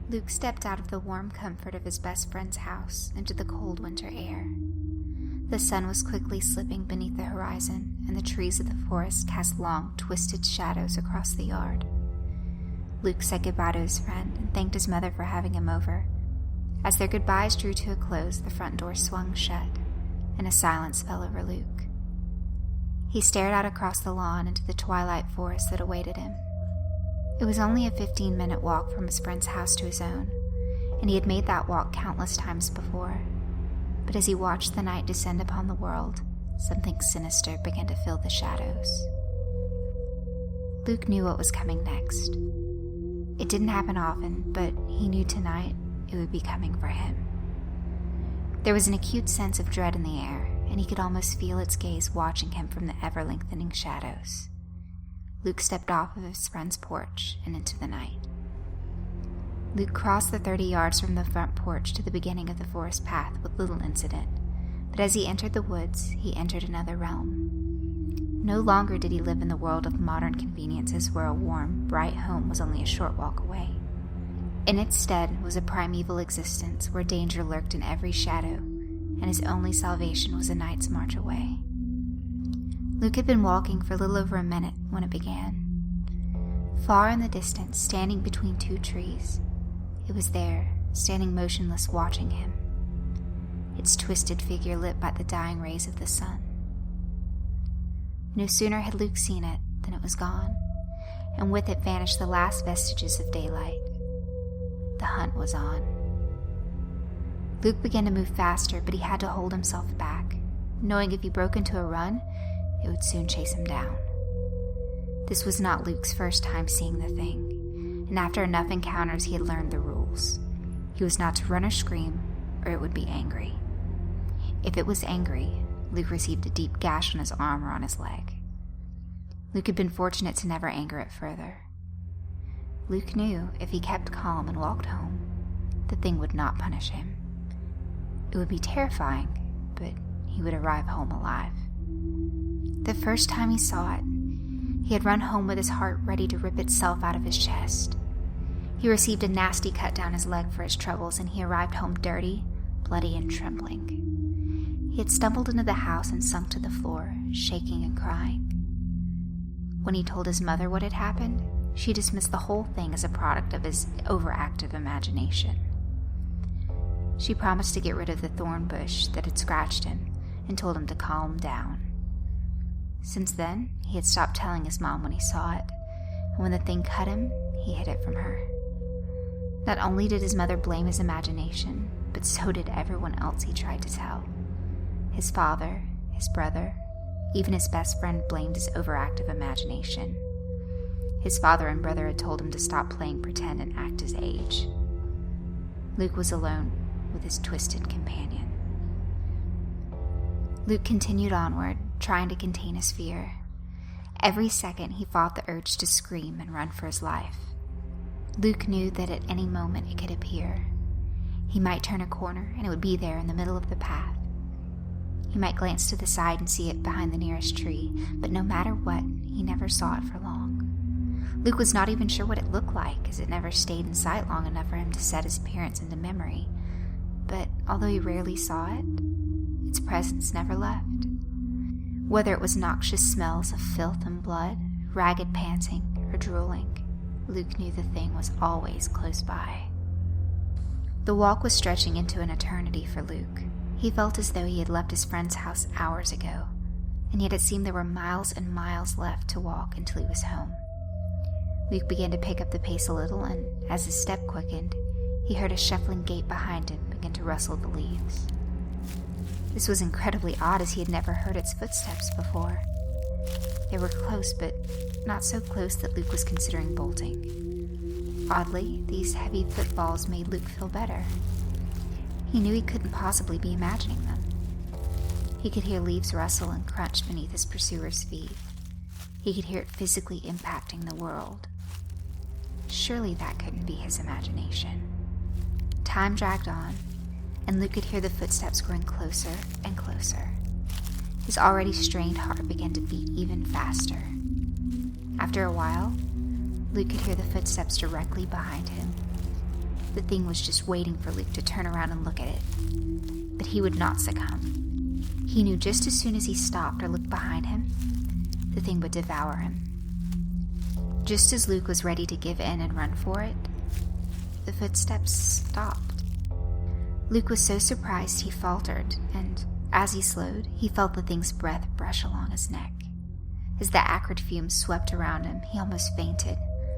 Luke stepped out of the warm comfort of his best friend's house into the cold winter air. The sun was quickly slipping beneath the horizon, and the trees of the forest cast long, twisted shadows across the yard. Luke said goodbye to his friend and thanked his mother for having him over. As their goodbyes drew to a close, the front door swung shut, and a silence fell over Luke. He stared out across the lawn into the twilight forest that awaited him. It was only a 15-minute walk from his friend's house to his own, and he had made that walk countless times before. But as he watched the night descend upon the world, something sinister began to fill the shadows. Luke knew what was coming next. It didn't happen often, but he knew tonight it would be coming for him. There was an acute sense of dread in the air, and he could almost feel its gaze watching him from the ever-lengthening shadows. Luke stepped off of his friend's porch and into the night. Luke crossed the 30 yards from the front porch to the beginning of the forest path with little incident, but as he entered the woods, he entered another realm. No longer did he live in the world of modern conveniences where a warm, bright home was only a short walk away. In its stead was a primeval existence where danger lurked in every shadow, and his only salvation was a night's march away. Luke had been walking for a little over a minute when it began. Far in the distance, standing between two trees, it was there, standing motionless, watching him, its twisted figure lit by the dying rays of the sun. No sooner had Luke seen it than it was gone, and with it vanished the last vestiges of daylight. The hunt was on. Luke began to move faster, but he had to hold himself back, knowing if he broke into a run, it would soon chase him down. This was not Luke's first time seeing the thing, and after enough encounters he had learned the rules. He was not to run or scream, or it would be angry. If it was angry, Luke received a deep gash on his arm or on his leg. Luke had been fortunate to never anger it further. Luke knew if he kept calm and walked home, the thing would not punish him. It would be terrifying, but he would arrive home alive. The first time he saw it, he had run home with his heart ready to rip itself out of his chest. He received a nasty cut down his leg for his troubles, and he arrived home dirty, bloody, and trembling. He had stumbled into the house and sunk to the floor, shaking and crying. When he told his mother what had happened, she dismissed the whole thing as a product of his overactive imagination. She promised to get rid of the thorn bush that had scratched him and told him to calm down. Since then, he had stopped telling his mom when he saw it, and when the thing cut him, he hid it from her. Not only did his mother blame his imagination, but so did everyone else he tried to tell. His father, his brother, even his best friend blamed his overactive imagination. His father and brother had told him to stop playing pretend and act his age. Luke was alone with his twisted companion. Luke continued onward, trying to contain his fear. Every second he fought the urge to scream and run for his life. Luke knew that at any moment it could appear. He might turn a corner and it would be there in the middle of the path. He might glance to the side and see it behind the nearest tree, but no matter what, he never saw it for long. Luke was not even sure what it looked like, as it never stayed in sight long enough for him to set his appearance into memory. But although he rarely saw it, its presence never left. Whether it was noxious smells of filth and blood, ragged panting, or drooling, Luke knew the thing was always close by. The walk was stretching into an eternity for Luke. He felt as though he had left his friend's house hours ago, and yet it seemed there were miles and miles left to walk until he was home. Luke began to pick up the pace a little, and as his step quickened, he heard a shuffling gait behind him begin to rustle the leaves. This was incredibly odd, as he had never heard its footsteps before. They were close, but not so close that Luke was considering bolting. Oddly, these heavy footfalls made Luke feel better. He knew he couldn't possibly be imagining them. He could hear leaves rustle and crunch beneath his pursuer's feet. He could hear it physically impacting the world. Surely that couldn't be his imagination. Time dragged on, and Luke could hear the footsteps growing closer and closer. His already strained heart began to beat even faster. After a while, Luke could hear the footsteps directly behind him. The thing was just waiting for Luke to turn around and look at it. But he would not succumb. He knew just as soon as he stopped or looked behind him, the thing would devour him. Just as Luke was ready to give in and run for it, the footsteps stopped. Luke was so surprised he faltered, and as he slowed, he felt the thing's breath brush along his neck. As the acrid fumes swept around him, he almost fainted,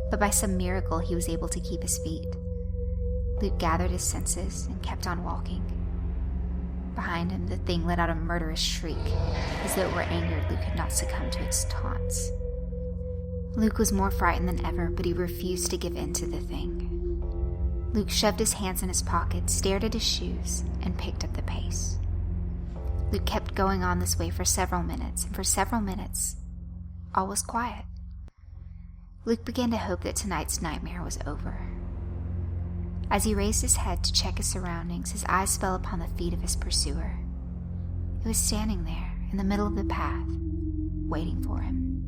but by some miracle he was able to keep his feet. Luke gathered his senses and kept on walking. Behind him, the thing let out a murderous shriek, as though it were angered Luke had not succumbed to its taunts. Luke was more frightened than ever, but he refused to give in to the thing. Luke shoved his hands in his pockets, stared at his shoes, and picked up the pace. Luke kept going on this way for several minutes, and for several minutes, all was quiet. Luke began to hope that tonight's nightmare was over. As he raised his head to check his surroundings, his eyes fell upon the feet of his pursuer. It was standing there, in the middle of the path, waiting for him.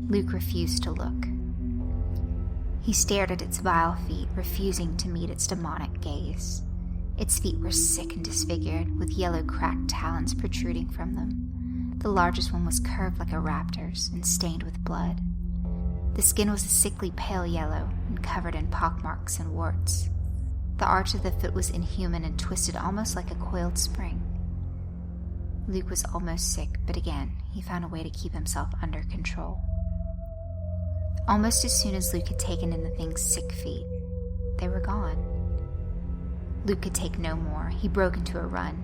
Luke refused to look. He stared at its vile feet, refusing to meet its demonic gaze. Its feet were sick and disfigured, with yellow cracked talons protruding from them. The largest one was curved like a raptor's and stained with blood. The skin was a sickly pale yellow and covered in pockmarks and warts. The arch of the foot was inhuman and twisted almost like a coiled spring. Luke was almost sick, but again, he found a way to keep himself under control. Almost as soon as Luke had taken in the thing's sick feet, they were gone. Luke could take no more. He broke into a run.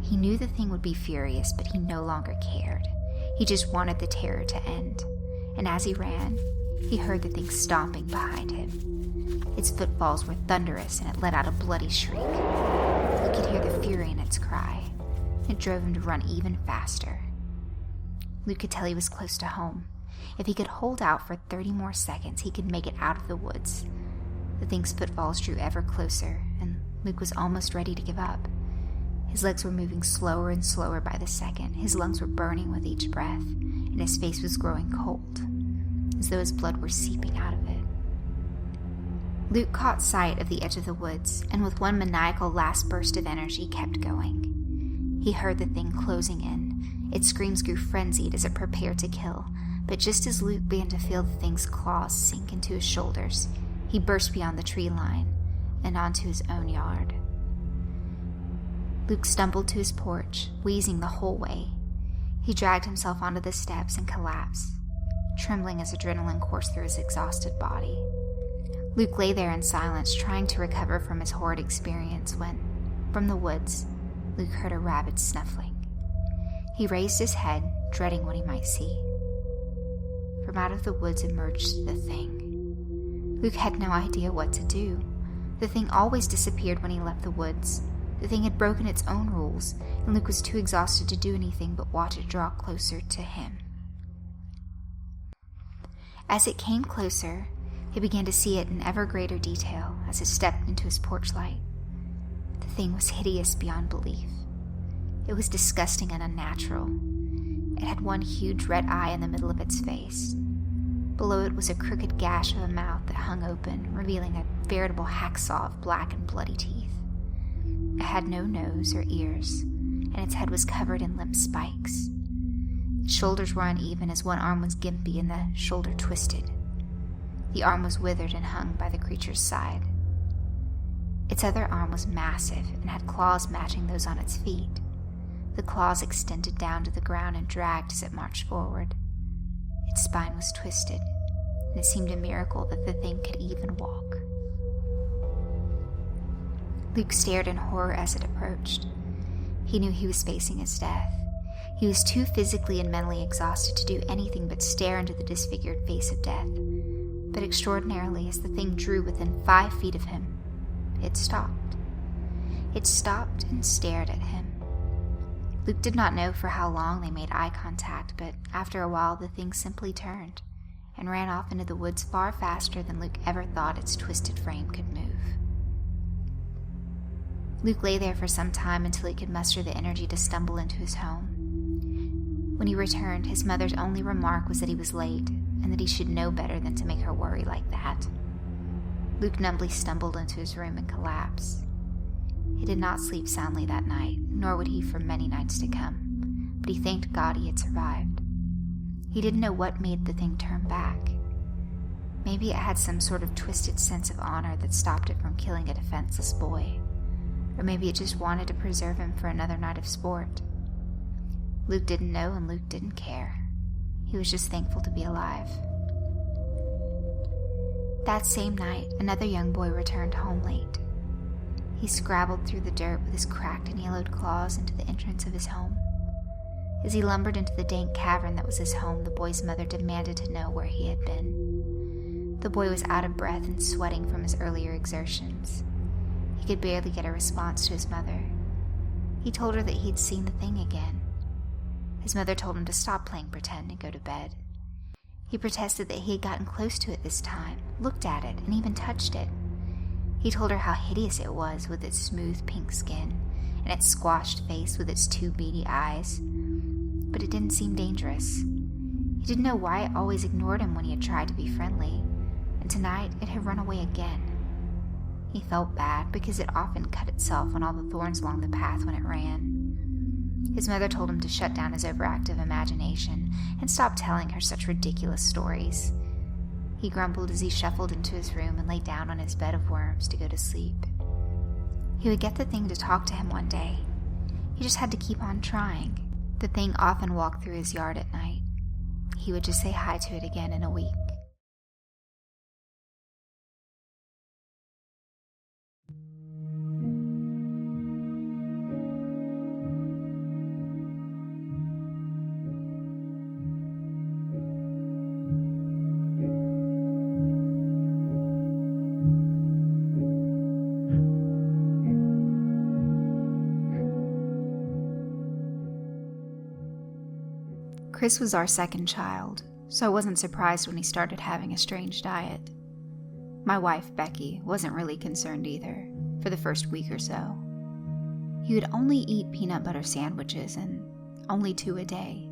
He knew the thing would be furious, but he no longer cared. He just wanted the terror to end. And as he ran, he heard the thing stomping behind him. Its footfalls were thunderous, and it let out a bloody shriek. Luke could hear the fury in its cry. It drove him to run even faster. Luke could tell he was close to home. If he could hold out for 30 more seconds, he could make it out of the woods. The thing's footfalls drew ever closer, and Luke was almost ready to give up. His legs were moving slower and slower by the second. His lungs were burning with each breath, and his face was growing cold, as though his blood were seeping out of it. Luke caught sight of the edge of the woods, and with one maniacal last burst of energy kept going. He heard the thing closing in. Its screams grew frenzied as it prepared to kill, but just as Luke began to feel the thing's claws sink into his shoulders, he burst beyond the tree line and onto his own yard. Luke stumbled to his porch, wheezing the whole way. He dragged himself onto the steps and collapsed, trembling as adrenaline coursed through his exhausted body. Luke lay there in silence, trying to recover from his horrid experience when, from the woods, Luke heard a rabid snuffling. He raised his head, dreading what he might see. From out of the woods emerged the thing. Luke had no idea what to do. The thing always disappeared when he left the woods. The thing had broken its own rules, and Luke was too exhausted to do anything but watch it draw closer to him. As it came closer, he began to see it in ever greater detail as it stepped into his porch light. The thing was hideous beyond belief. It was disgusting and unnatural. It had one huge red eye in the middle of its face. Below it was a crooked gash of a mouth that hung open, revealing a veritable hacksaw of black and bloody teeth. It had no nose or ears, and its head was covered in limp spikes. Its shoulders were uneven as one arm was gimpy and the shoulder twisted. The arm was withered and hung by the creature's side. Its other arm was massive and had claws matching those on its feet. The claws extended down to the ground and dragged as it marched forward. Its spine was twisted, and it seemed a miracle that the thing could even walk. Luke stared in horror as it approached. He knew he was facing his death. He was too physically and mentally exhausted to do anything but stare into the disfigured face of death. But extraordinarily, as the thing drew within 5 feet of him, it stopped. It stopped and stared at him. Luke did not know for how long they made eye contact, but after a while the thing simply turned and ran off into the woods far faster than Luke ever thought its twisted frame could move. Luke lay there for some time until he could muster the energy to stumble into his home. When he returned, his mother's only remark was that he was late and that he should know better than to make her worry like that. Luke numbly stumbled into his room and collapsed. He did not sleep soundly that night, nor would he for many nights to come, but he thanked God he had survived. He didn't know what made the thing turn back. Maybe it had some sort of twisted sense of honor that stopped it from killing a defenseless boy. Or maybe it just wanted to preserve him for another night of sport. Luke didn't know, and Luke didn't care. He was just thankful to be alive. That same night, another young boy returned home late. He scrabbled through the dirt with his cracked and yellowed claws into the entrance of his home. As he lumbered into the dank cavern that was his home, the boy's mother demanded to know where he had been. The boy was out of breath and sweating from his earlier exertions. He could barely get a response to his mother. He told her that he'd seen the thing again. His mother told him to stop playing pretend and go to bed. He protested that he had gotten close to it this time, looked at it, and even touched it. He told her how hideous it was with its smooth pink skin and its squashed face with its two beady eyes. But it didn't seem dangerous. He didn't know why it always ignored him when he had tried to be friendly, and tonight it had run away again. He felt bad because it often cut itself on all the thorns along the path when it ran. His mother told him to shut down his overactive imagination and stop telling her such ridiculous stories. He grumbled as he shuffled into his room and lay down on his bed of worms to go to sleep. He would get the thing to talk to him one day. He just had to keep on trying. The thing often walked through his yard at night. He would just say hi to it again in a week. Chris was our second child, so I wasn't surprised when he started having a strange diet. My wife, Becky, wasn't really concerned either, for the first week or so. He would only eat peanut butter sandwiches, and only 2 a day.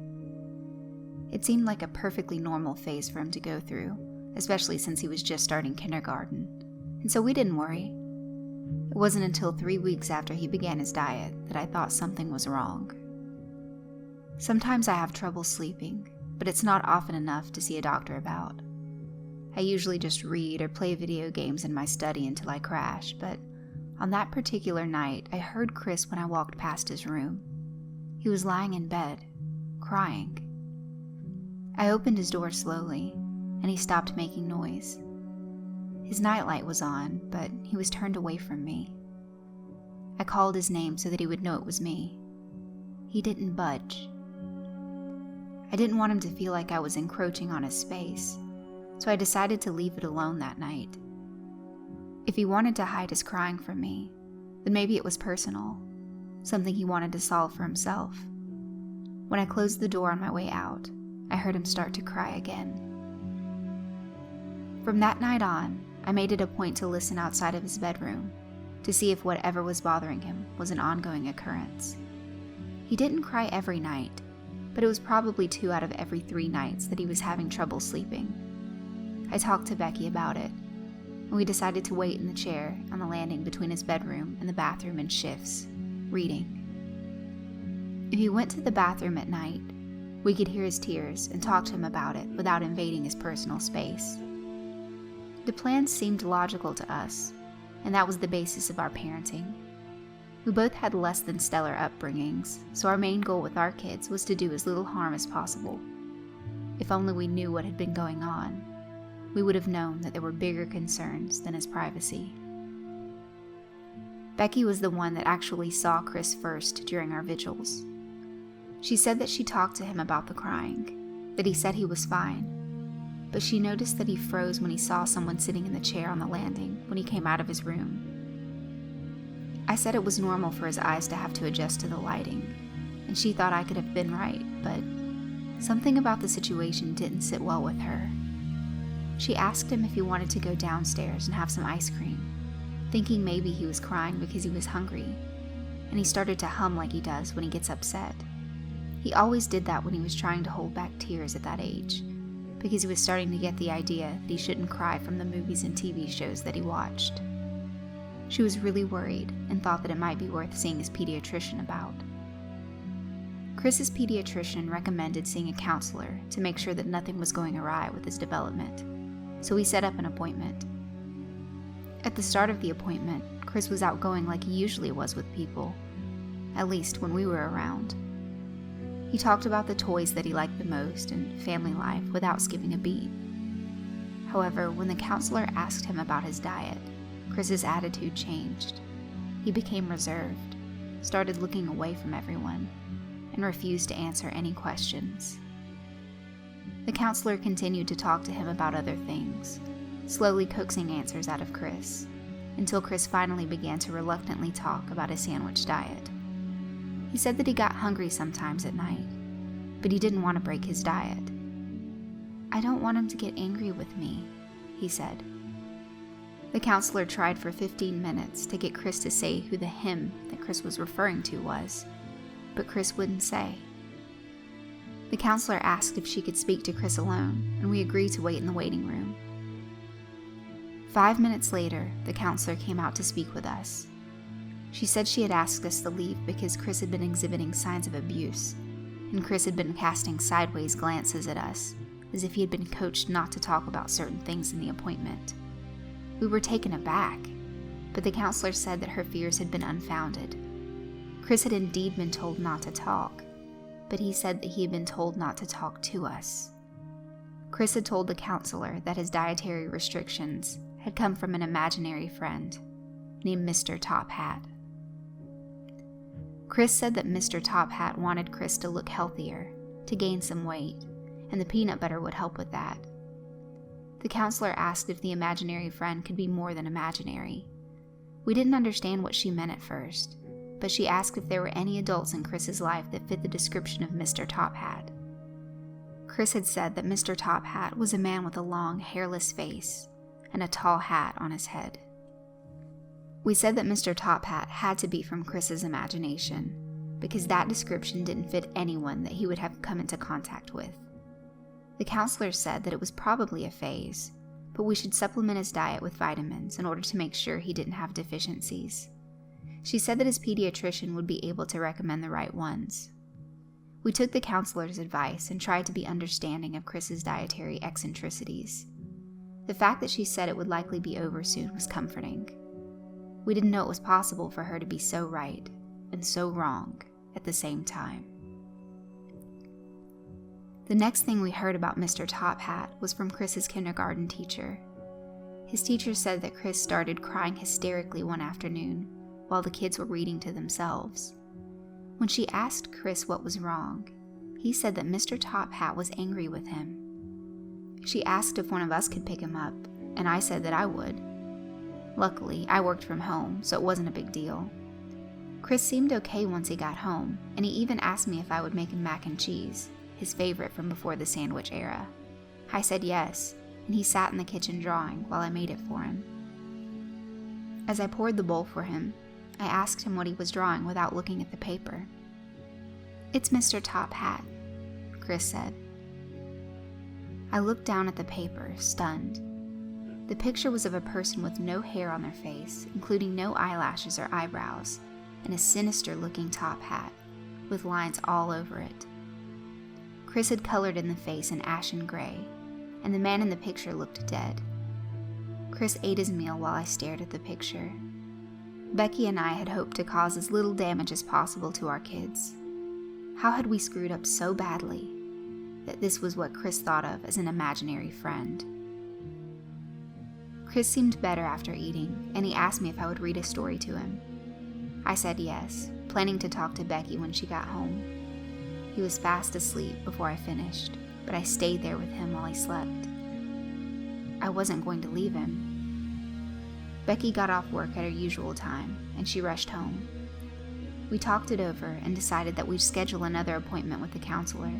It seemed like a perfectly normal phase for him to go through, especially since he was just starting kindergarten, and so we didn't worry. It wasn't until 3 weeks after he began his diet that I thought something was wrong. Sometimes I have trouble sleeping, but it's not often enough to see a doctor about. I usually just read or play video games in my study until I crash, but on that particular night, I heard Chris when I walked past his room. He was lying in bed, crying. I opened his door slowly, and he stopped making noise. His nightlight was on, but he was turned away from me. I called his name so that he would know it was me. He didn't budge. I didn't want him to feel like I was encroaching on his space, so I decided to leave it alone that night. If he wanted to hide his crying from me, then maybe it was personal, something he wanted to solve for himself. When I closed the door on my way out, I heard him start to cry again. From that night on, I made it a point to listen outside of his bedroom to see if whatever was bothering him was an ongoing occurrence. He didn't cry every night, but it was probably 2 out of every 3 nights that he was having trouble sleeping. I talked to Becky about it, and we decided to wait in the chair on the landing between his bedroom and the bathroom in shifts, reading. If he went to the bathroom at night, we could hear his tears and talk to him about it without invading his personal space. The plan seemed logical to us, and that was the basis of our parenting. We both had less than stellar upbringings, so our main goal with our kids was to do as little harm as possible. If only we knew what had been going on, we would have known that there were bigger concerns than his privacy. Becky was the one that actually saw Chris first during our vigils. She said that she talked to him about the crying, that he said he was fine, but she noticed that he froze when he saw someone sitting in the chair on the landing when he came out of his room. I said it was normal for his eyes to have to adjust to the lighting, and she thought I could have been right, but something about the situation didn't sit well with her. She asked him if he wanted to go downstairs and have some ice cream, thinking maybe he was crying because he was hungry, and he started to hum like he does when he gets upset. He always did that when he was trying to hold back tears at that age, because he was starting to get the idea that he shouldn't cry from the movies and TV shows that he watched. She was really worried and thought that it might be worth seeing his pediatrician about. Chris's pediatrician recommended seeing a counselor to make sure that nothing was going awry with his development, so we set up an appointment. At the start of the appointment, Chris was outgoing like he usually was with people, at least when we were around. He talked about the toys that he liked the most and family life without skipping a beat. However, when the counselor asked him about his diet, Chris's attitude changed. He became reserved, started looking away from everyone, and refused to answer any questions. The counselor continued to talk to him about other things, slowly coaxing answers out of Chris, until Chris finally began to reluctantly talk about his sandwich diet. He said that he got hungry sometimes at night, but he didn't want to break his diet. "I don't want him to get angry with me," he said. The counselor tried for 15 minutes to get Chris to say who the him that Chris was referring to was, but Chris wouldn't say. The counselor asked if she could speak to Chris alone, and we agreed to wait in the waiting room. 5 minutes later, the counselor came out to speak with us. She said she had asked us to leave because Chris had been exhibiting signs of abuse, and Chris had been casting sideways glances at us, as if he had been coached not to talk about certain things in the appointment. We were taken aback, but the counselor said that her fears had been unfounded. Chris had indeed been told not to talk, but he said that he had been told not to talk to us. Chris had told the counselor that his dietary restrictions had come from an imaginary friend named Mr. Tophat. Chris said that Mr. Tophat wanted Chris to look healthier, to gain some weight, and the peanut butter would help with that. The counselor asked if the imaginary friend could be more than imaginary. We didn't understand what she meant at first, but she asked if there were any adults in Chris's life that fit the description of Mr. Tophat. Chris had said that Mr. Tophat was a man with a long, hairless face and a tall hat on his head. We said that Mr. Tophat had to be from Chris's imagination, because that description didn't fit anyone that he would have come into contact with. The counselor said that it was probably a phase, but we should supplement his diet with vitamins in order to make sure he didn't have deficiencies. She said that his pediatrician would be able to recommend the right ones. We took the counselor's advice and tried to be understanding of Chris's dietary eccentricities. The fact that she said it would likely be over soon was comforting. We didn't know it was possible for her to be so right and so wrong at the same time. The next thing we heard about Mr. Tophat was from Chris's kindergarten teacher. His teacher said that Chris started crying hysterically one afternoon while the kids were reading to themselves. When she asked Chris what was wrong, he said that Mr. Tophat was angry with him. She asked if one of us could pick him up, and I said that I would. Luckily, I worked from home, so it wasn't a big deal. Chris seemed okay once he got home, and he even asked me if I would make him mac and cheese, his favorite from before the sandwich era. I said yes, and he sat in the kitchen drawing while I made it for him. As I poured the bowl for him, I asked him what he was drawing without looking at the paper. "It's Mr. Tophat," Chris said. I looked down at the paper, stunned. The picture was of a person with no hair on their face, including no eyelashes or eyebrows, and a sinister-looking top hat, with lines all over it. Chris had colored in the face an ashen gray, and the man in the picture looked dead. Chris ate his meal while I stared at the picture. Becky and I had hoped to cause as little damage as possible to our kids. How had we screwed up so badly that this was what Chris thought of as an imaginary friend? Chris seemed better after eating, and he asked me if I would read a story to him. I said yes, planning to talk to Becky when she got home. He was fast asleep before I finished, but I stayed there with him while he slept. I wasn't going to leave him. Becky got off work at her usual time, and she rushed home. We talked it over and decided that we'd schedule another appointment with the counselor.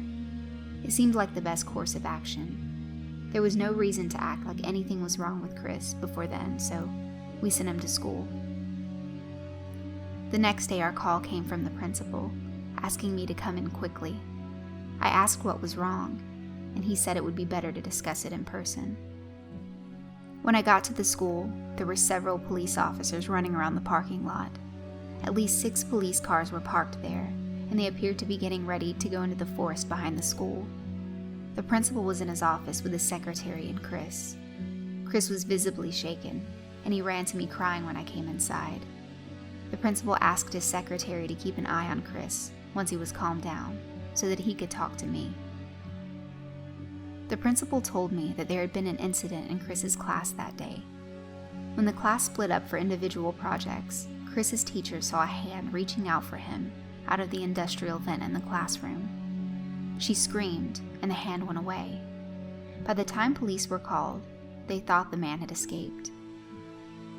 It seemed like the best course of action. There was no reason to act like anything was wrong with Chris before then, so we sent him to school. The next day our call came from the principal, asking me to come in quickly. I asked what was wrong, and he said it would be better to discuss it in person. When I got to the school, there were several police officers running around the parking lot. At least 6 police cars were parked there, and they appeared to be getting ready to go into the forest behind the school. The principal was in his office with his secretary and Chris. Chris was visibly shaken, and he ran to me crying when I came inside. The principal asked his secretary to keep an eye on Chris once he was calmed down, so that he could talk to me. The principal told me that there had been an incident in Chris's class that day. When the class split up for individual projects, Chris's teacher saw a hand reaching out for him out of the industrial vent in the classroom. She screamed, and the hand went away. By the time police were called, they thought the man had escaped.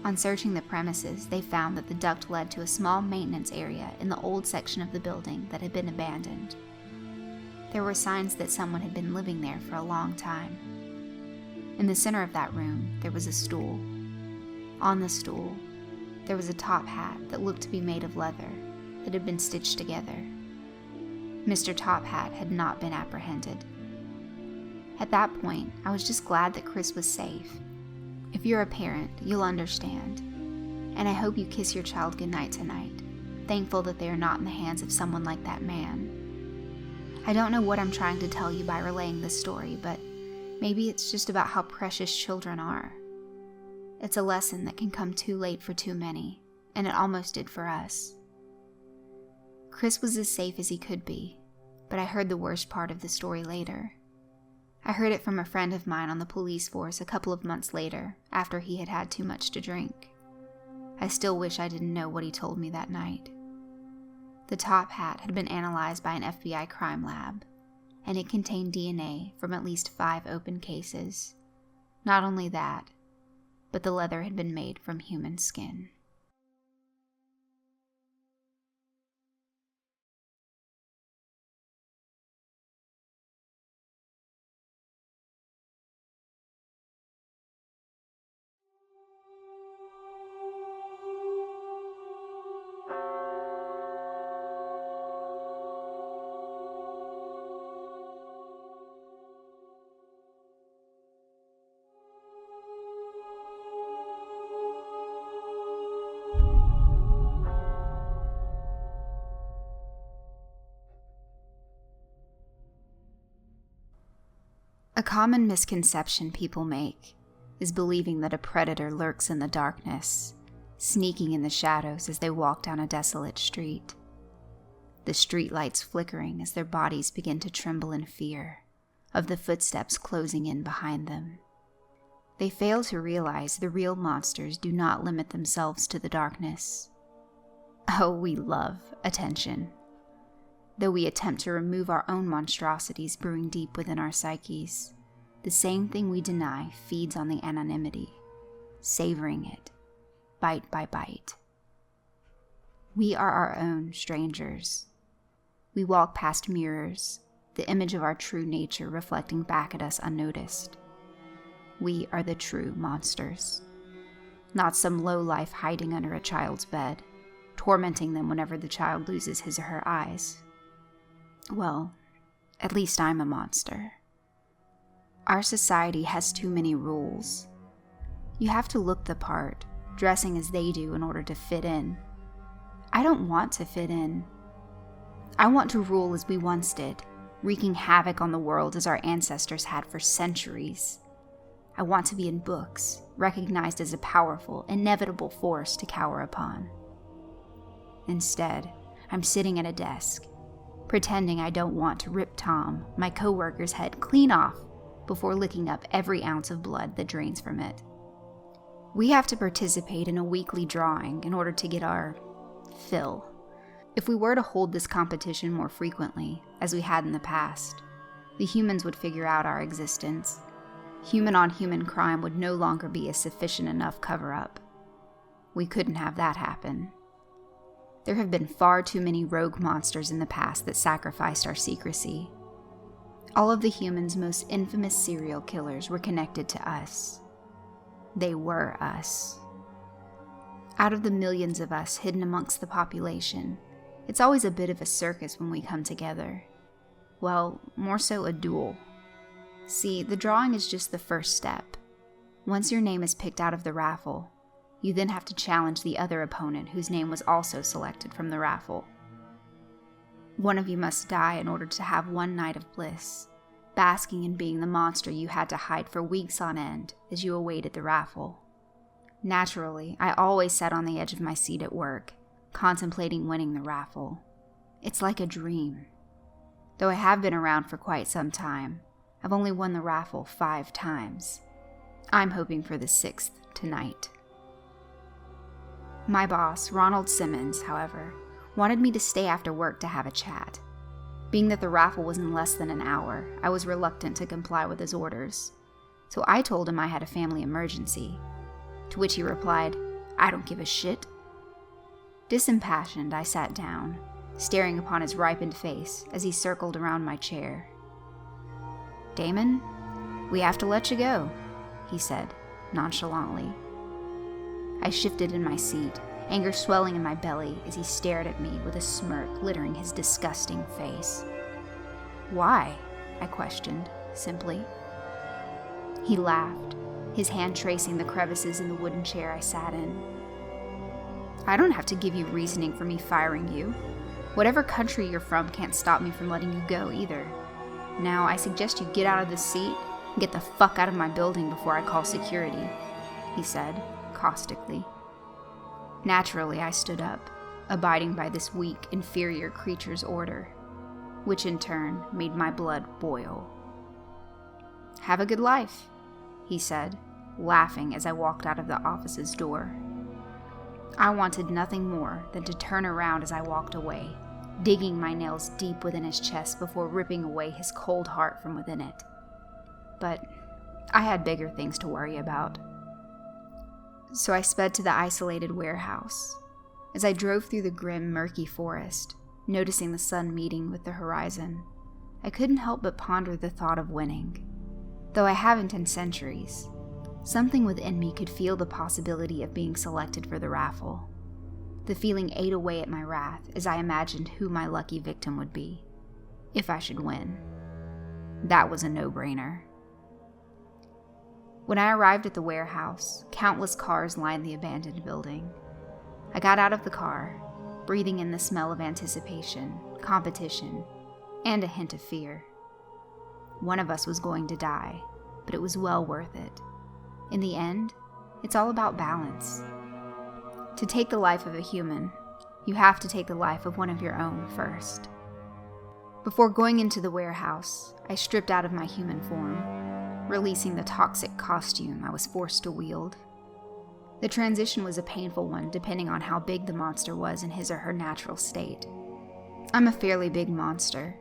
On searching the premises, they found that the duct led to a small maintenance area in the old section of the building that had been abandoned. There were signs that someone had been living there for a long time. In the center of that room, there was a stool. On the stool, there was a top hat that looked to be made of leather that had been stitched together. Mr. Top Hat had not been apprehended. At that point, I was just glad that Chris was safe. If you're a parent, you'll understand. And I hope you kiss your child goodnight tonight, thankful that they are not in the hands of someone like that man. I don't know what I'm trying to tell you by relaying this story, but maybe it's just about how precious children are. It's a lesson that can come too late for too many, and it almost did for us. Chris was as safe as he could be, but I heard the worst part of the story later. I heard it from a friend of mine on the police force a couple of months later, after he had had too much to drink. I still wish I didn't know what he told me that night. The top hat had been analyzed by an FBI crime lab, and it contained DNA from at least 5 open cases. Not only that, but the leather had been made from human skin. A common misconception people make is believing that a predator lurks in the darkness, sneaking in the shadows as they walk down a desolate street. The streetlights flickering as their bodies begin to tremble in fear of the footsteps closing in behind them. They fail to realize the real monsters do not limit themselves to the darkness. Oh, we love attention. Though we attempt to remove our own monstrosities brewing deep within our psyches, the same thing we deny feeds on the anonymity, savoring it, bite by bite. We are our own strangers. We walk past mirrors, the image of our true nature reflecting back at us unnoticed. We are the true monsters, not some lowlife hiding under a child's bed, tormenting them whenever the child loses his or her eyes. Well, at least I'm a monster. Our society has too many rules. You have to look the part, dressing as they do in order to fit in. I don't want to fit in. I want to rule as we once did, wreaking havoc on the world as our ancestors had for centuries. I want to be in books, recognized as a powerful, inevitable force to cower upon. Instead, I'm sitting at a desk, pretending I don't want to rip Tom, my coworker's head, clean off before licking up every ounce of blood that drains from it. We have to participate in a weekly drawing in order to get our fill. If we were to hold this competition more frequently, as we had in the past, the humans would figure out our existence. Human-on-human crime would no longer be a sufficient enough cover-up. We couldn't have that happen. There have been far too many rogue monsters in the past that sacrificed our secrecy. All of the humans' most infamous serial killers were connected to us. They were us. Out of the millions of us hidden amongst the population, it's always a bit of a circus when we come together. Well, more so a duel. See, the drawing is just the first step. Once your name is picked out of the raffle, you then have to challenge the other opponent whose name was also selected from the raffle. One of you must die in order to have one night of bliss, basking in being the monster you had to hide for weeks on end as you awaited the raffle. Naturally, I always sat on the edge of my seat at work, contemplating winning the raffle. It's like a dream. Though I have been around for quite some time, I've only won the raffle 5 times. I'm hoping for the 6th tonight. My boss, Ronald Simmons, however, wanted me to stay after work to have a chat. Being that the raffle was in less than an hour, I was reluctant to comply with his orders. So I told him I had a family emergency, to which he replied, "I don't give a shit." Disimpassioned, I sat down, staring upon his ripened face as he circled around my chair. "Damon, we have to let you go," he said, nonchalantly. I shifted in my seat, anger swelling in my belly as he stared at me with a smirk littering his disgusting face. "Why?" I questioned, simply. He laughed, his hand tracing the crevices in the wooden chair I sat in. "I don't have to give you reasoning for me firing you. Whatever country you're from can't stop me from letting you go either. Now, I suggest you get out of this seat and get the fuck out of my building before I call security," he said, caustically. Naturally, I stood up, abiding by this weak, inferior creature's order, which in turn made my blood boil. "Have a good life," he said, laughing as I walked out of the office's door. I wanted nothing more than to turn around as I walked away, digging my nails deep within his chest before ripping away his cold heart from within it. But I had bigger things to worry about. So I sped to the isolated warehouse. As I drove through the grim, murky forest, noticing the sun meeting with the horizon, I couldn't help but ponder the thought of winning. Though I haven't in centuries, something within me could feel the possibility of being selected for the raffle. The feeling ate away at my wrath as I imagined who my lucky victim would be, if I should win. That was a no-brainer. When I arrived at the warehouse, countless cars lined the abandoned building. I got out of the car, breathing in the smell of anticipation, competition, and a hint of fear. One of us was going to die, but it was well worth it. In the end, it's all about balance. To take the life of a human, you have to take the life of one of your own first. Before going into the warehouse, I stripped out of my human form, releasing the toxic costume I was forced to wield. The transition was a painful one depending on how big the monster was in his or her natural state. I'm a fairly big monster,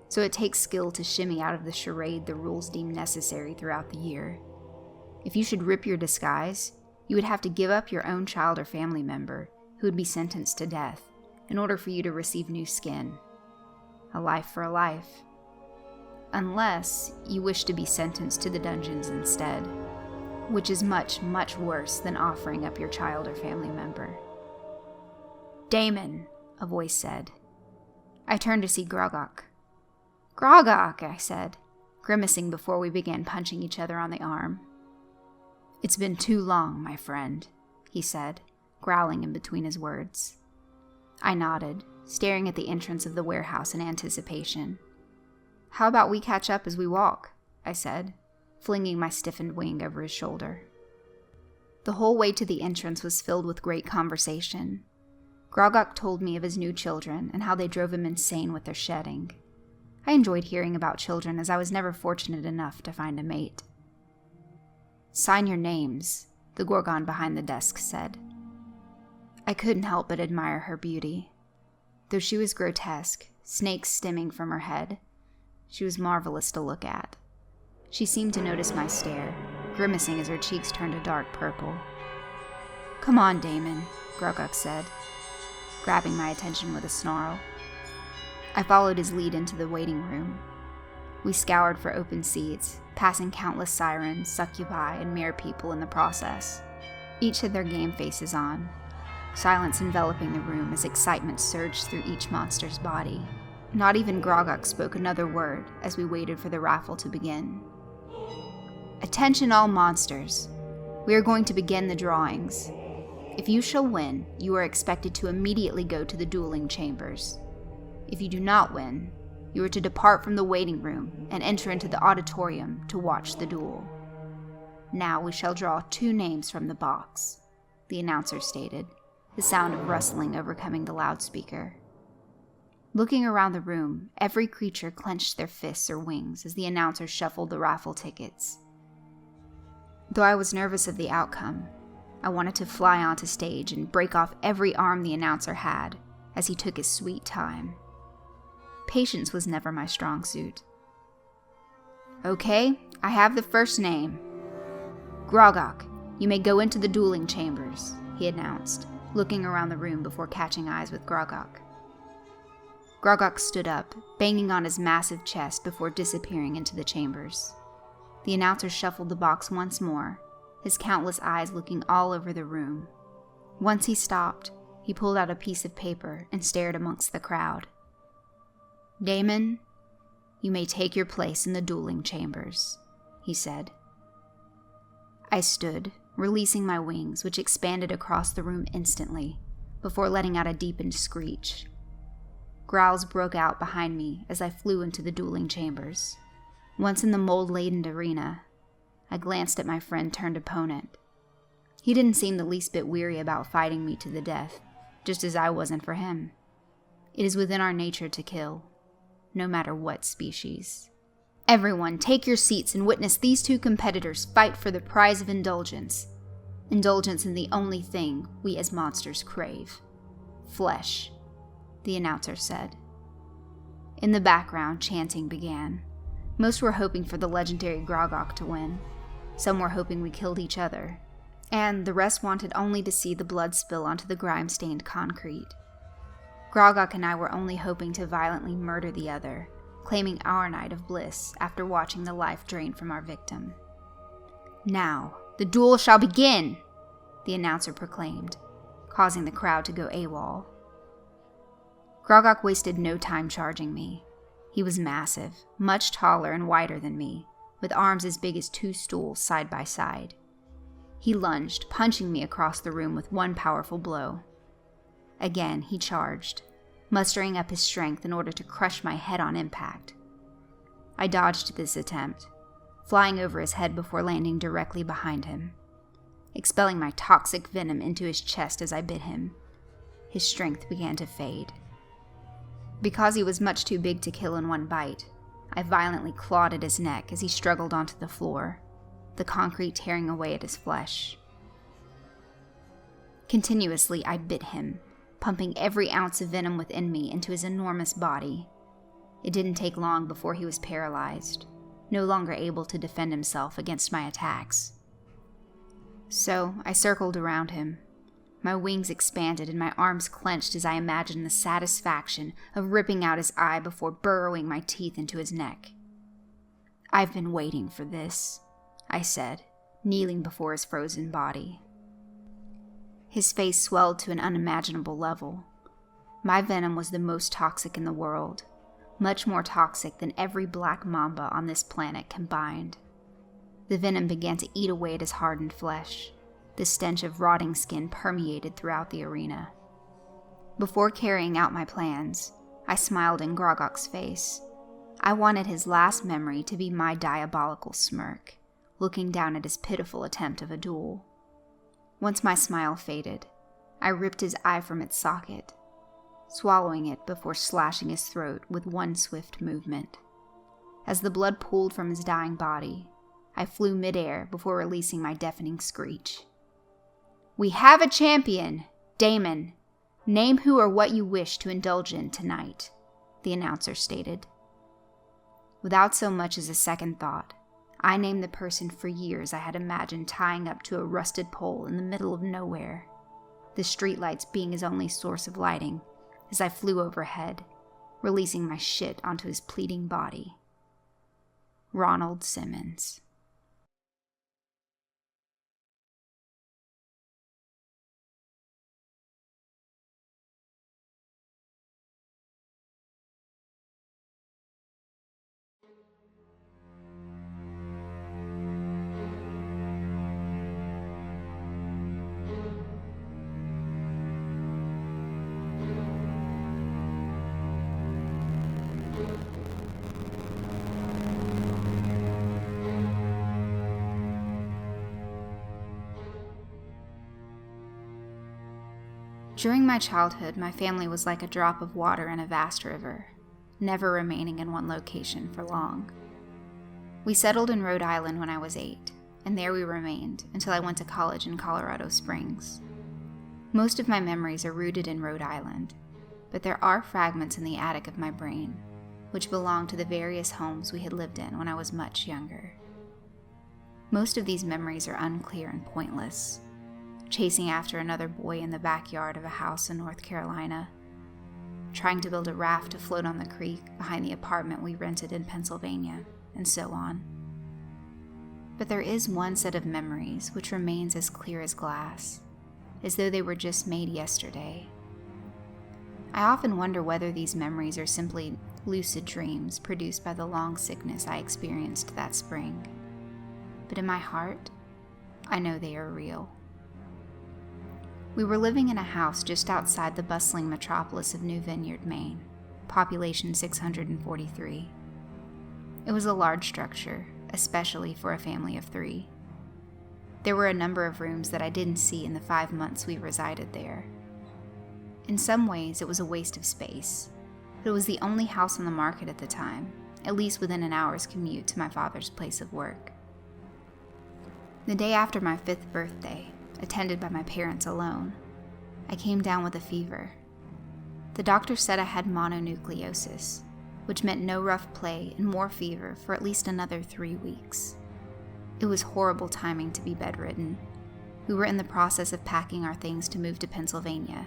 so it takes skill to shimmy out of the charade the rules deem necessary throughout the year. If you should rip your disguise, you would have to give up your own child or family member who would be sentenced to death in order for you to receive new skin. A life for a life. Unless you wish to be sentenced to the dungeons instead, which is much, much worse than offering up your child or family member. "Damon," a voice said. I turned to see Grogok. "Grogok," I said, grimacing before we began punching each other on the arm. "It's been too long, my friend," he said, growling in between his words. I nodded, staring at the entrance of the warehouse in anticipation. "How about we catch up as we walk?" I said, flinging my stiffened wing over his shoulder. The whole way to the entrance was filled with great conversation. Grogok told me of his new children and how they drove him insane with their shedding. I enjoyed hearing about children as I was never fortunate enough to find a mate. "Sign your names," the Gorgon behind the desk said. I couldn't help but admire her beauty. Though she was grotesque, snakes stemming from her head, she was marvelous to look at. She seemed to notice my stare, grimacing as her cheeks turned a dark purple. "Come on, Damon," Grogok said, grabbing my attention with a snarl. I followed his lead into the waiting room. We scoured for open seats, passing countless sirens, succubi, and mere people in the process. Each had their game faces on, silence enveloping the room as excitement surged through each monster's body. Not even Grogok spoke another word as we waited for the raffle to begin. Attention all monsters. We are going to begin the drawings. If you shall win, you are expected to immediately go to the dueling chambers. If you do not win, you are to depart from the waiting room and enter into the auditorium to watch the duel. Now we shall draw 2 names from the box, the announcer stated, the sound of rustling overcoming the loudspeaker. Looking around the room, every creature clenched their fists or wings as the announcer shuffled the raffle tickets. Though I was nervous of the outcome, I wanted to fly onto stage and break off every arm the announcer had as he took his sweet time. Patience was never my strong suit. Okay, I have the first name. Grogok, you may go into the dueling chambers, he announced, looking around the room before catching eyes with Grogok. Grogok stood up, banging on his massive chest before disappearing into the chambers. The announcer shuffled the box once more, his countless eyes looking all over the room. Once he stopped, he pulled out a piece of paper and stared amongst the crowd. Damon, you may take your place in the dueling chambers, he said. I stood, releasing my wings, which expanded across the room instantly, before letting out a deepened screech. Growls broke out behind me as I flew into the dueling chambers. Once in the mold-laden arena, I glanced at my friend-turned opponent. He didn't seem the least bit weary about fighting me to the death, just as I wasn't for him. It is within our nature to kill, no matter what species. Everyone, take your seats and witness these 2 competitors fight for the prize of indulgence. Indulgence in the only thing we as monsters crave. Flesh, the announcer said. In the background, chanting began. Most were hoping for the legendary Grogok to win. Some were hoping we killed each other. And the rest wanted only to see the blood spill onto the grime-stained concrete. Grogok and I were only hoping to violently murder the other, claiming our night of bliss after watching the life drain from our victim. Now, the duel shall begin, the announcer proclaimed, causing the crowd to go AWOL. Grogok wasted no time charging me. He was massive, much taller and wider than me, with arms as big as 2 stools side by side. He lunged, punching me across the room with one powerful blow. Again, he charged, mustering up his strength in order to crush my head on impact. I dodged this attempt, flying over his head before landing directly behind him, expelling my toxic venom into his chest as I bit him. His strength began to fade. Because he was much too big to kill in one bite, I violently clawed at his neck as he struggled onto the floor, the concrete tearing away at his flesh. Continuously, I bit him, pumping every ounce of venom within me into his enormous body. It didn't take long before he was paralyzed, no longer able to defend himself against my attacks. So I circled around him. My wings expanded and my arms clenched as I imagined the satisfaction of ripping out his eye before burrowing my teeth into his neck. I've been waiting for this, I said, kneeling before his frozen body. His face swelled to an unimaginable level. My venom was the most toxic in the world, much more toxic than every black mamba on this planet combined. The venom began to eat away at his hardened flesh. The stench of rotting skin permeated throughout the arena. Before carrying out my plans, I smiled in Grogok's face. I wanted his last memory to be my diabolical smirk, looking down at his pitiful attempt of a duel. Once my smile faded, I ripped his eye from its socket, swallowing it before slashing his throat with one swift movement. As the blood pooled from his dying body, I flew midair before releasing my deafening screech. We have a champion, Damon. Name who or what you wish to indulge in tonight, the announcer stated. Without so much as a second thought, I named the person for years I had imagined tying up to a rusted pole in the middle of nowhere, the streetlights being his only source of lighting, as I flew overhead, releasing my shit onto his pleading body. Ronald Simmons. During my childhood, my family was like a drop of water in a vast river, never remaining in one location for long. We settled in Rhode Island when I was 8, and there we remained until I went to college in Colorado Springs. Most of my memories are rooted in Rhode Island, but there are fragments in the attic of my brain, which belong to the various homes we had lived in when I was much younger. Most of these memories are unclear and pointless. Chasing after another boy in the backyard of a house in North Carolina, trying to build a raft to float on the creek behind the apartment we rented in Pennsylvania, and so on. But there is one set of memories which remains as clear as glass, as though they were just made yesterday. I often wonder whether these memories are simply lucid dreams produced by the long sickness I experienced that spring. But in my heart, I know they are real. We were living in a house just outside the bustling metropolis of New Vineyard, Maine, population 643. It was a large structure, especially for a family of 3. There were a number of rooms that I didn't see in the 5 months we resided there. In some ways, it was a waste of space, but it was the only house on the market at the time, at least within an hour's commute to my father's place of work. The day after my 5th birthday, attended by my parents alone, I came down with a fever. The doctor said I had mononucleosis, which meant no rough play and more fever for at least another 3 weeks. It was horrible timing to be bedridden. We were in the process of packing our things to move to Pennsylvania,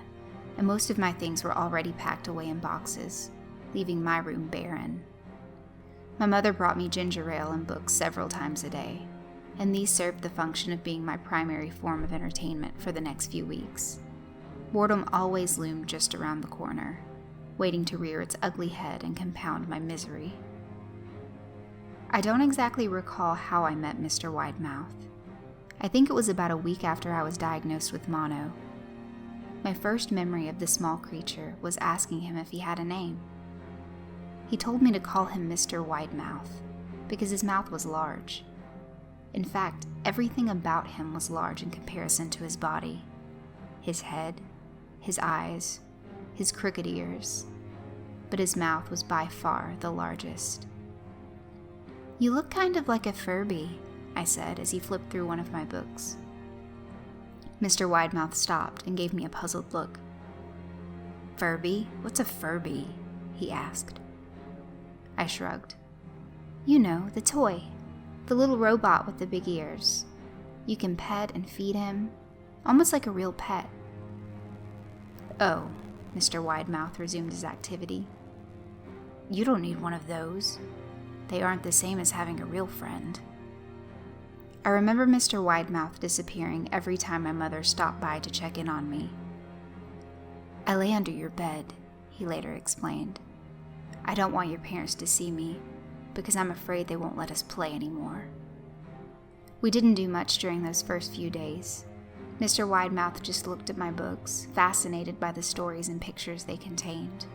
and most of my things were already packed away in boxes, leaving my room barren. My mother brought me ginger ale and books several times a day, and these served the function of being my primary form of entertainment for the next few weeks. Boredom always loomed just around the corner, waiting to rear its ugly head and compound my misery. I don't exactly recall how I met Mr. Widemouth. I think it was about a week after I was diagnosed with mono. My first memory of the small creature was asking him if he had a name. He told me to call him Mr. Widemouth, because his mouth was large. In fact, everything about him was large in comparison to his body. His head, his eyes, his crooked ears, but his mouth was by far the largest. "You look kind of like a Furby," I said as he flipped through one of my books. Mr. Widemouth stopped and gave me a puzzled look. "Furby? What's a Furby?" he asked. I shrugged. "You know, the toy. The little robot with the big ears. You can pet and feed him, almost like a real pet." "Oh," Mr. Widemouth resumed his activity. "You don't need one of those. They aren't the same as having a real friend." I remember Mr. Widemouth disappearing every time my mother stopped by to check in on me. "I lay under your bed," he later explained. "I don't want your parents to see me, because I'm afraid they won't let us play anymore." We didn't do much during those first few days. Mr. Widemouth just looked at my books, fascinated by the stories and pictures they contained.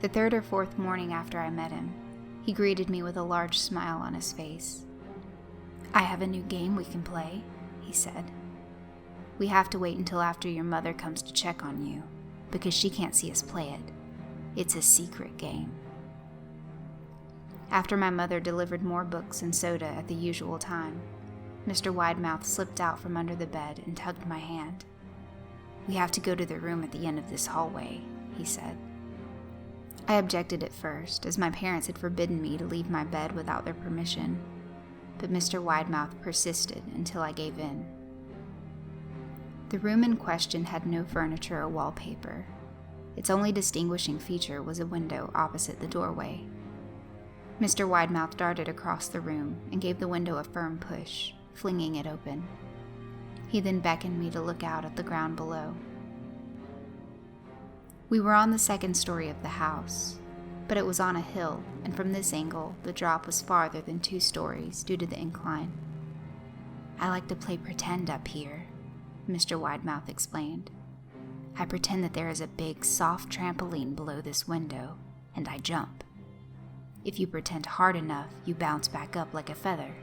The 3rd or 4th morning after I met him, he greeted me with a large smile on his face. "I have a new game we can play," he said. "We have to wait until after your mother comes to check on you, because she can't see us play it. It's a secret game." After my mother delivered more books and soda at the usual time, Mr. Widemouth slipped out from under the bed and tugged my hand. "We have to go to the room at the end of this hallway," he said. I objected at first, as my parents had forbidden me to leave my bed without their permission, but Mr. Widemouth persisted until I gave in. The room in question had no furniture or wallpaper. Its only distinguishing feature was a window opposite the doorway. Mr. Widemouth darted across the room and gave the window a firm push, flinging it open. He then beckoned me to look out at the ground below. We were on the 2nd story of the house, but it was on a hill, and from this angle, the drop was farther than 2 stories due to the incline. "I like to play pretend up here," Mr. Widemouth explained. "I pretend that there is a big, soft trampoline below this window, and I jump. If you pretend hard enough, you bounce back up like a feather.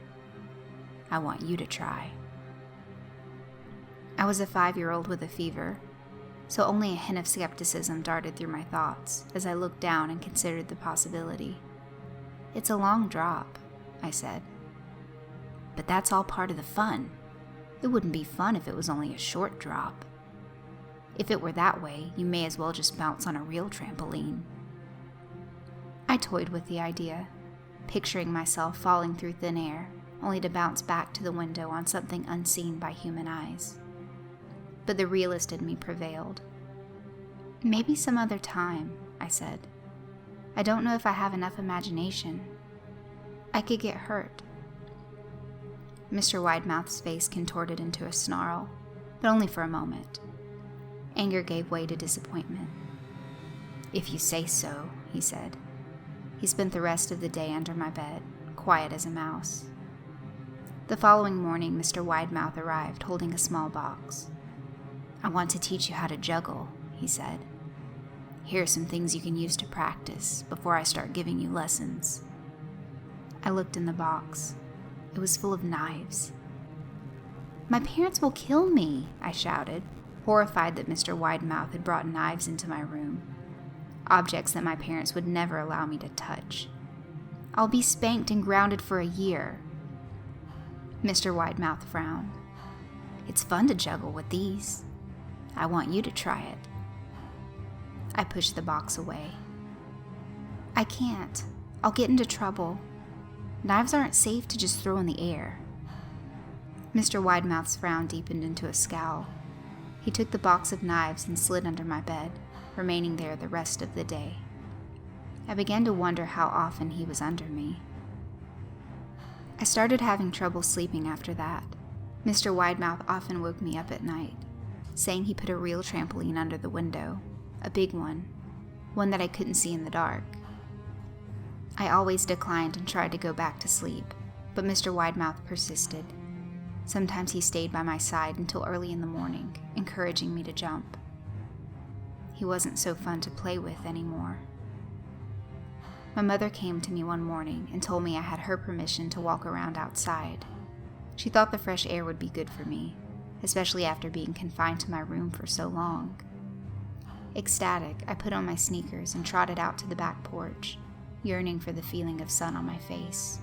I want you to try." I was a 5-year-old with a fever. so only a hint of skepticism darted through my thoughts as I looked down and considered the possibility. "It's a long drop," I said. "But that's all part of the fun. It wouldn't be fun if it was only a short drop. If it were that way, you may as well just bounce on a real trampoline." I toyed with the idea, picturing myself falling through thin air, only to bounce back to the window on something unseen by human eyes. But the realist in me prevailed. "Maybe some other time," I said. "I don't know if I have enough imagination. I could get hurt." Mr. Widemouth's face contorted into a snarl, but only for a moment. Anger gave way to disappointment. "If you say so," he said. He spent the rest of the day under my bed, quiet as a mouse. The following morning, Mr. Widemouth arrived holding a small box. "I want to teach you how to juggle," he said. "Here are some things you can use to practice before I start giving you lessons." I looked in the box. It was full of knives. "My parents will kill me," I shouted, horrified that Mr. Widemouth had brought knives into my room. Objects that my parents would never allow me to touch. "I'll be spanked and grounded for a year." Mr. Widemouth frowned. "It's fun to juggle with these. I want you to try it." I pushed the box away. "I can't. I'll get into trouble. Knives aren't safe to just throw in the air." Mr. Widemouth's frown deepened into a scowl. He took the box of knives and slid under my bed, remaining there the rest of the day. I began to wonder how often he was under me. I started having trouble sleeping after that. Mr. Widemouth often woke me up at night, saying he put a real trampoline under the window, a big one that I couldn't see in the dark. I always declined and tried to go back to sleep, but Mr. Widemouth persisted. Sometimes he stayed by my side until early in the morning, encouraging me to jump. He wasn't so fun to play with anymore. My mother came to me one morning and told me I had her permission to walk around outside. She thought the fresh air would be good for me, especially after being confined to my room for so long. Ecstatic, I put on my sneakers and trotted out to the back porch, yearning for the feeling of sun on my face.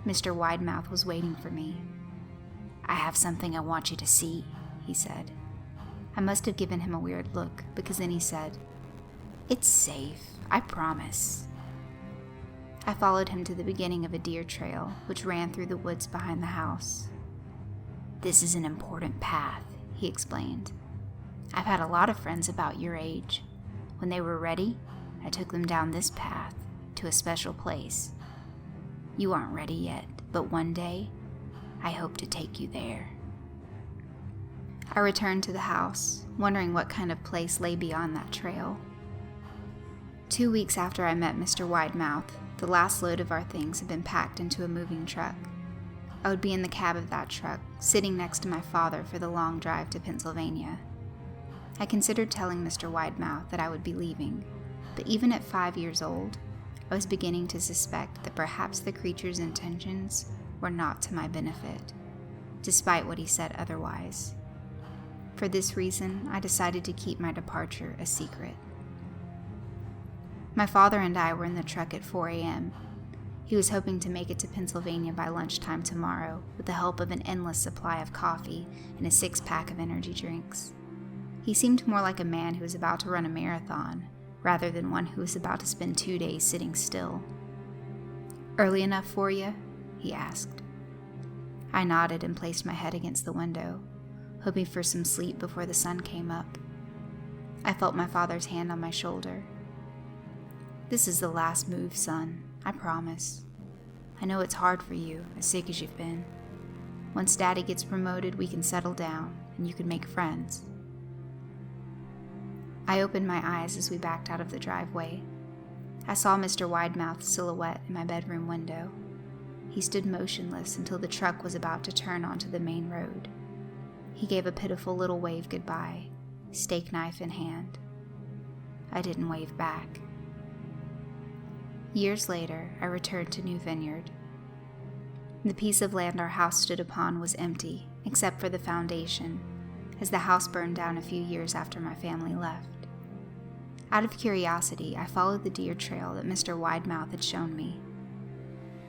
Mr. Widemouth was waiting for me. "I have something I want you to see," he said. I must have given him a weird look, because then he said, "It's safe, I promise." I followed him to the beginning of a deer trail, which ran through the woods behind the house. "This is an important path," he explained. "I've had a lot of friends about your age. When they were ready, I took them down this path to a special place. You aren't ready yet, but one day, I hope to take you there." I returned to the house, wondering what kind of place lay beyond that trail. 2 weeks after I met Mr. Widemouth, the last load of our things had been packed into a moving truck. I would be in the cab of that truck, sitting next to my father for the long drive to Pennsylvania. I considered telling Mr. Widemouth that I would be leaving, but even at 5 years old, I was beginning to suspect that perhaps the creature's intentions were not to my benefit, despite what he said otherwise. For this reason, I decided to keep my departure a secret. My father and I were in the truck at 4 a.m. He was hoping to make it to Pennsylvania by lunchtime tomorrow with the help of an endless supply of coffee and a 6-pack of energy drinks. He seemed more like a man who was about to run a marathon, rather than one who was about to spend 2 days sitting still. "Early enough for you?" he asked. I nodded and placed my head against the window, hoping for some sleep before the sun came up. I felt my father's hand on my shoulder. "This is the last move, son, I promise. I know it's hard for you, as sick as you've been. Once Daddy gets promoted, we can settle down, and you can make friends." I opened my eyes as we backed out of the driveway. I saw Mr. Widemouth's silhouette in my bedroom window. He stood motionless until the truck was about to turn onto the main road. He gave a pitiful little wave goodbye, steak knife in hand. I didn't wave back. Years later, I returned to New Vineyard. The piece of land our house stood upon was empty, except for the foundation, as the house burned down a few years after my family left. Out of curiosity, I followed the deer trail that Mr. Widemouth had shown me.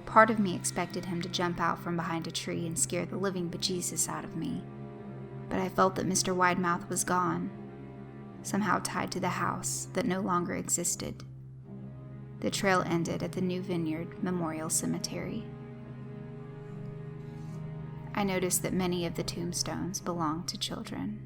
Part of me expected him to jump out from behind a tree and scare the living bejesus out of me, but I felt that Mr. Widemouth was gone, somehow tied to the house that no longer existed. The trail ended at the New Vineyard Memorial Cemetery. I noticed that many of the tombstones belonged to children.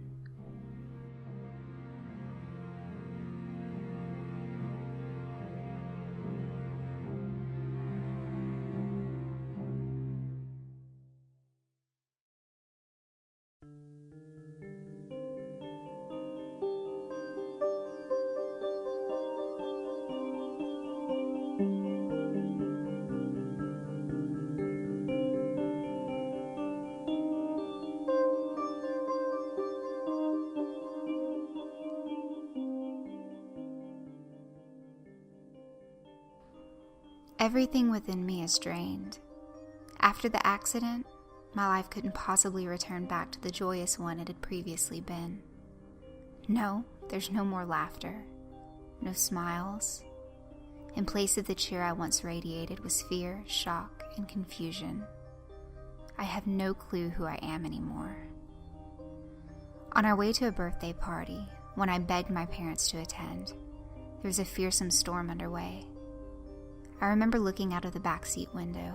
Everything within me is drained. After the accident, my life couldn't possibly return back to the joyous one it had previously been. No, there's no more laughter, no smiles. In place of the cheer I once radiated was fear, shock, and confusion. I have no clue who I am anymore. On our way to a birthday party, when I begged my parents to attend, there was a fearsome storm underway. I remember looking out of the backseat window,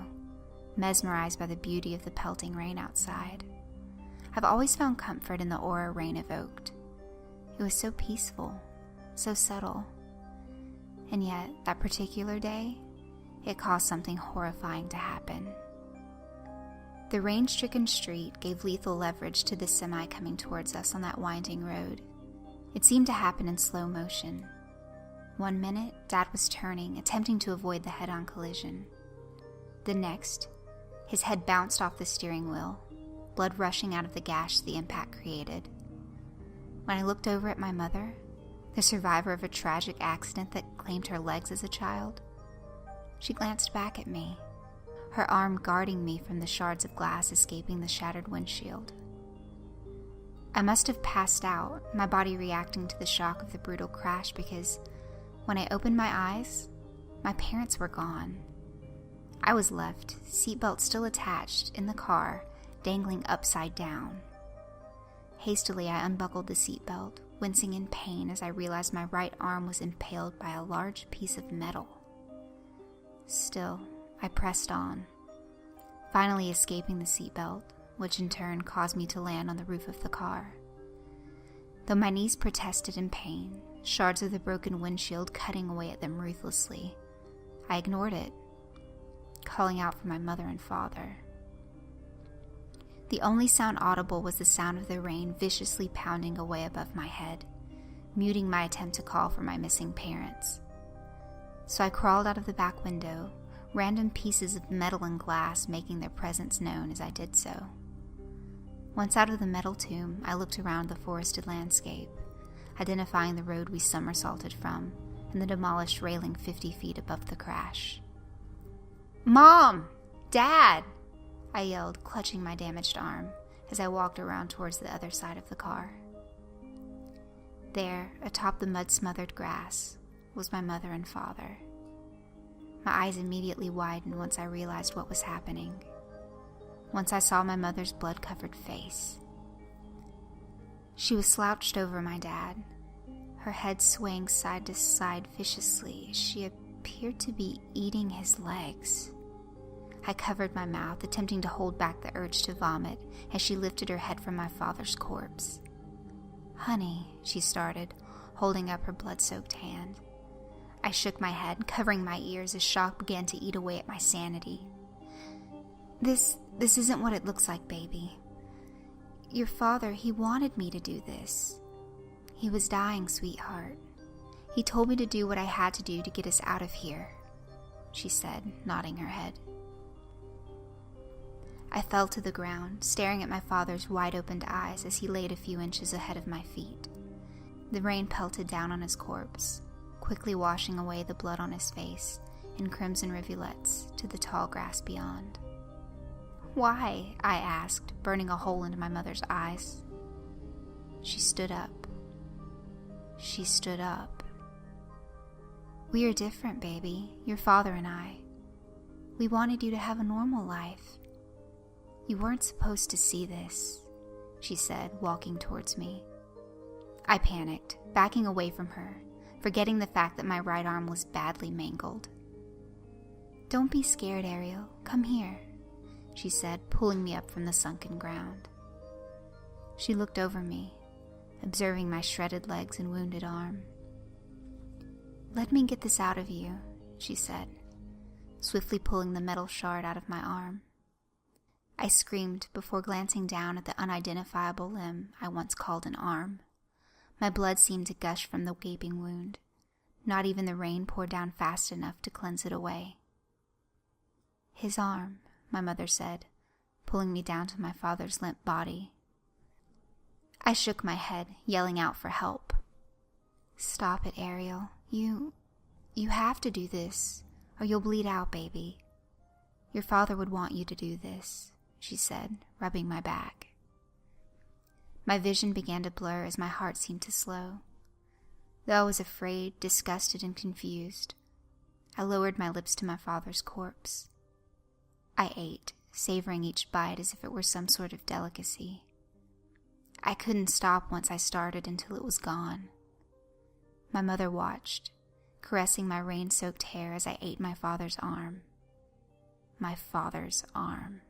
mesmerized by the beauty of the pelting rain outside. I've always found comfort in the aura rain evoked. It was so peaceful, so subtle. And yet, that particular day, it caused something horrifying to happen. The rain-stricken street gave lethal leverage to the semi coming towards us on that winding road. It seemed to happen in slow motion. 1 minute, Dad was turning, attempting to avoid the head-on collision. The next, his head bounced off the steering wheel, blood rushing out of the gash the impact created. When I looked over at my mother, the survivor of a tragic accident that claimed her legs as a child, she glanced back at me, her arm guarding me from the shards of glass escaping the shattered windshield. I must have passed out, my body reacting to the shock of the brutal crash, because when I opened my eyes, my parents were gone. I was left, seatbelt still attached, in the car, dangling upside down. Hastily, I unbuckled the seatbelt, wincing in pain as I realized my right arm was impaled by a large piece of metal. Still, I pressed on, finally escaping the seatbelt, which in turn caused me to land on the roof of the car. Though my knees protested in pain, shards of the broken windshield cutting away at them ruthlessly, I ignored it, calling out for my mother and father. The only sound audible was the sound of the rain viciously pounding away above my head, muting my attempt to call for my missing parents. So I crawled out of the back window, random pieces of metal and glass making their presence known as I did so. Once out of the metal tomb, I looked around the forested landscape, identifying the road we somersaulted from and the demolished railing 50 feet above the crash. "Mom! Dad!" I yelled, clutching my damaged arm as I walked around towards the other side of the car. There, atop the mud-smothered grass, was my mother and father. My eyes immediately widened once I realized what was happening. Once I saw my mother's blood-covered face. She was slouched over my dad, her head swaying side to side viciously. She appeared to be eating his legs. I covered my mouth, attempting to hold back the urge to vomit as she lifted her head from my father's corpse. "Honey," she started, holding up her blood-soaked hand. I shook my head, covering my ears as shock began to eat away at my sanity. This isn't what it looks like, baby. Your father, he wanted me to do this. He was dying, sweetheart. He told me to do what I had to do to get us out of here," she said, nodding her head. I fell to the ground, staring at my father's wide-opened eyes as he laid a few inches ahead of my feet. The rain pelted down on his corpse, quickly washing away the blood on his face in crimson rivulets to the tall grass beyond. "Why?" I asked, burning a hole into my mother's eyes. She stood up. She stood up. We are different, baby, your father and I. We wanted you to have a normal life. You weren't supposed to see this, she said, walking towards me. I panicked, backing away from her, forgetting the fact that my right arm was badly mangled. Don't be scared, Ariel. Come here, she said, pulling me up from the sunken ground. She looked over me, observing my shredded legs and wounded arm. Let me get this out of you, she said, swiftly pulling the metal shard out of my arm. I screamed before glancing down at the unidentifiable limb I once called an arm. My blood seemed to gush from the gaping wound. Not even the rain poured down fast enough to cleanse it away. His arm, my mother said, pulling me down to my father's limp body. I shook my head, yelling out for help. Stop it, Ariel. You have to do this, or you'll bleed out, baby. Your father would want you to do this, she said, rubbing my back. My vision began to blur as my heart seemed to slow. Though I was afraid, disgusted, and confused, I lowered my lips to my father's corpse. I ate, savoring each bite as if it were some sort of delicacy. I couldn't stop once I started until it was gone. My mother watched, caressing my rain-soaked hair as I ate my father's arm. My father's arm.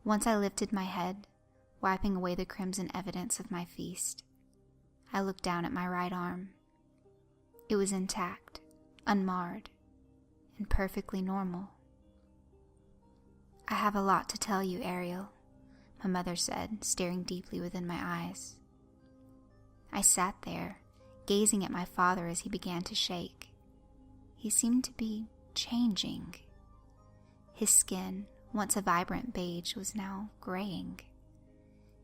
Once I lifted my head, wiping away the crimson evidence of my feast, I looked down at my right arm. It was intact, unmarred, and perfectly normal. I have a lot to tell you, Ariel, my mother said, staring deeply within my eyes. I sat there, gazing at my father as he began to shake. He seemed to be changing. His skin, once a vibrant beige, was now graying.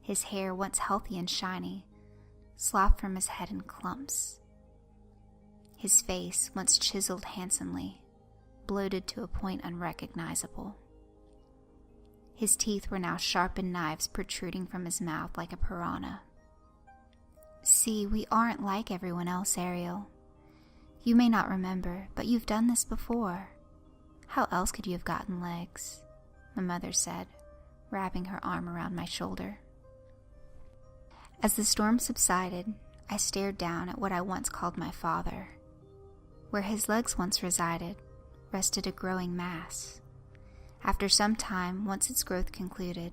His hair, once healthy and shiny, slopped from his head in clumps. His face, once chiseled handsomely, bloated to a point unrecognizable. His teeth were now sharpened knives protruding from his mouth like a piranha. See, we aren't like everyone else, Ariel. You may not remember, but you've done this before. How else could you have gotten legs? My mother said, wrapping her arm around my shoulder. As the storm subsided, I stared down at what I once called my father. Where his legs once resided, rested a growing mass. After some time, once its growth concluded,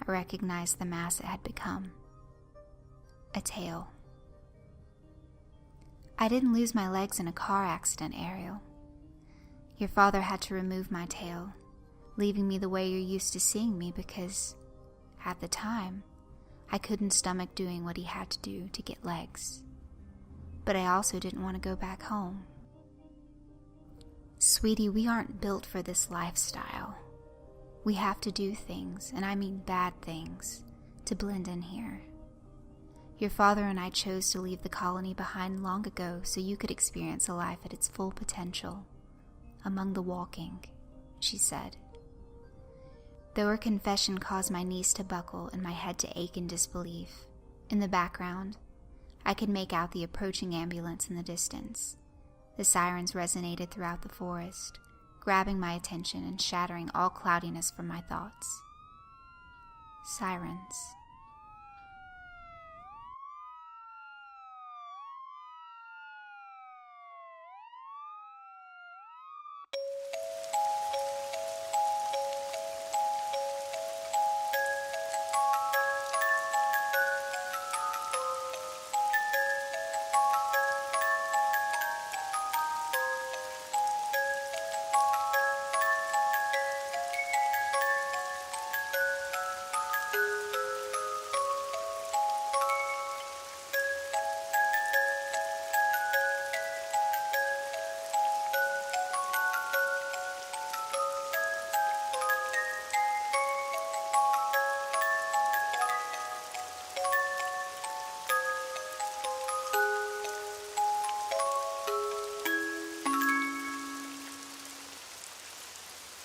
I recognized the mass it had become. A tail. I didn't lose my legs in a car accident, Ariel. Your father had to remove my tail, leaving me the way you're used to seeing me because, at the time, I couldn't stomach doing what he had to do to get legs. But I also didn't want to go back home. Sweetie, we aren't built for this lifestyle. We have to do things, and I mean bad things, to blend in here. Your father and I chose to leave the colony behind long ago so you could experience a life at its full potential. Among the walking, she said. Though her confession caused my knees to buckle and my head to ache in disbelief, in the background, I could make out the approaching ambulance in the distance. The sirens resonated throughout the forest, grabbing my attention and shattering all cloudiness from my thoughts. Sirens.